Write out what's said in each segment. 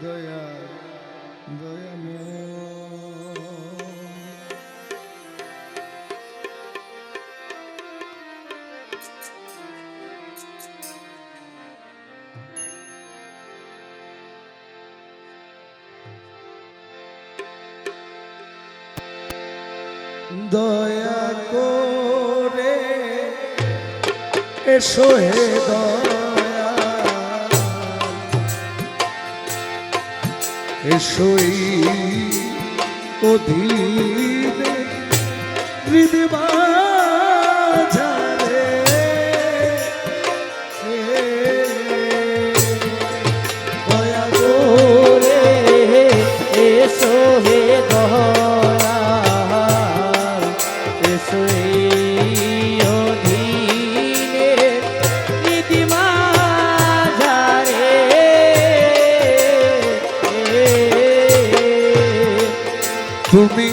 দয়া দয়াময় দয়া করে এসো হে দয়া এসোই অধীনে হৃদয় বাজারে দয়া করে এসো হে দয়া এসো এই অধীনে নীতিমাঝারে তুমি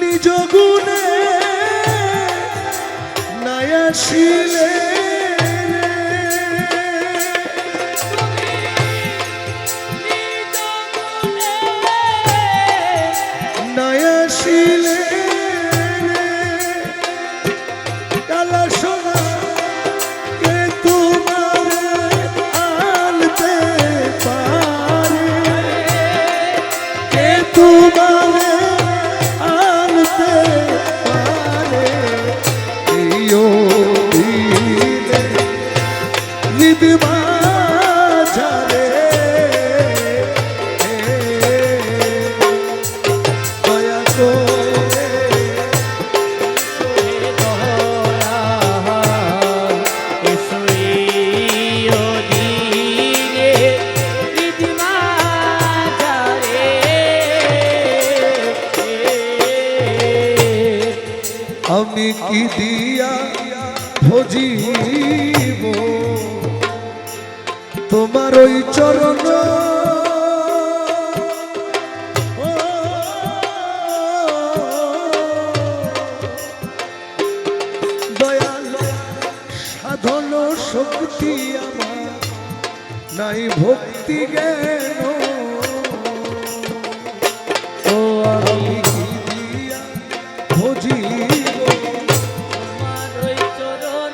নিজ গুণে নাই আসিলে নাই আসিলে কালা সোনা কে তোমার আনতে পারে কে তোমার আনতে পারে এই অধীনে হৃদয় বাজারে দয়া করে এসো এই অধীনে নীতিমাঝারে আমি কি দিয়া ভজিব তোমার ওই চরণ ও, দয়াল সাধন শক্তি আমার নাই ভক্তি জ্ঞান ও আমি কি দিয়া ভজিব আমার ওই চরণ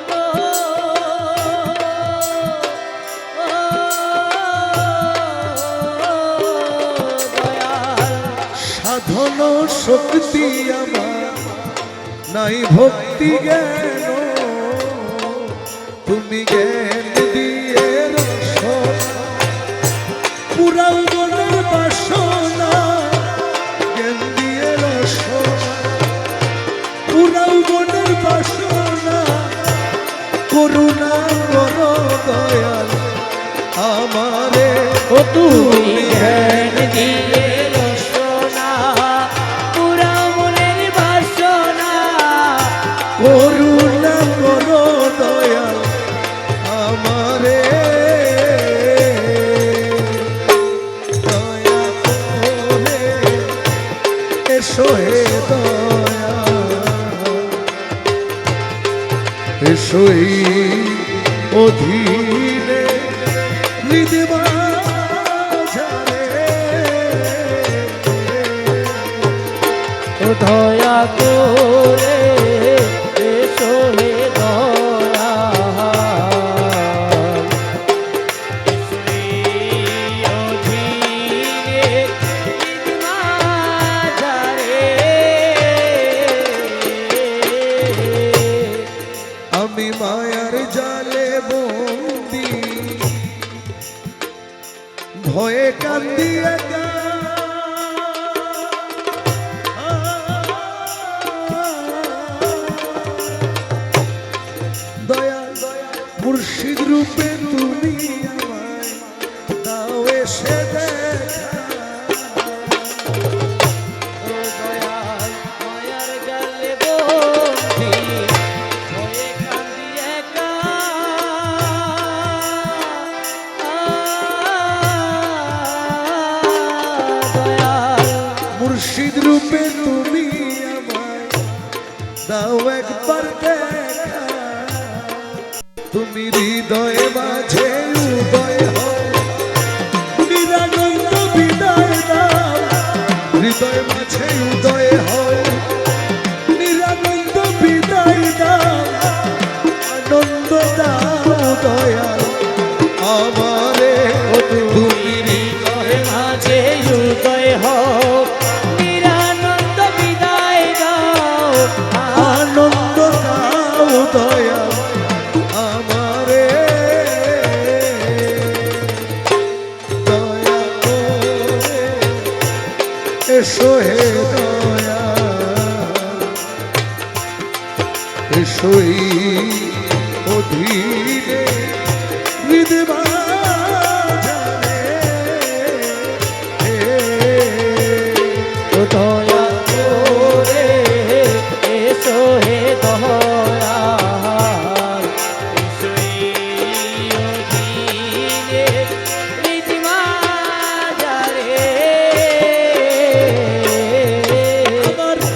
দয়াল সাধন শক্তি আমার নাই ভক্তি জ্ঞান তুমি জ্ঞান দিয়ে রসনা পুরাও মনের বাসনা জ্ঞান দিয়ে রসনা পুরাও মনের বাসনা করুণা করো দয়াল আমারে ও তুমি জ্ঞান দিয়ে রসনা পুরা মনের বাসনা করুণা করো দয়াল আমারে দয়া করে এসো হে দয়া এসো এই অধীনে হৃদয় বাজারে ও দয়া করে এসো হে দয়া এসো এই অধীনে নীতিমাঝারে আমি মায়ার জালে বন্দি ভয়ে কান্দি একা দয়া মুর্শিদ রূপে তুমি আমায় দাও এসে দেখা ও দয়াল মায়ার জালে বন্দি ভয়ে কাঁদি একা দয়াল মুর্শিদ রূপে তুমি আমায় দাও একবার দেখা তুমি হৃদয়ে মাঝে উদয় হও এসো হে দয়া এসোই অধীনে হৃদবাজারে ও দয়া করে এসো হে দয়া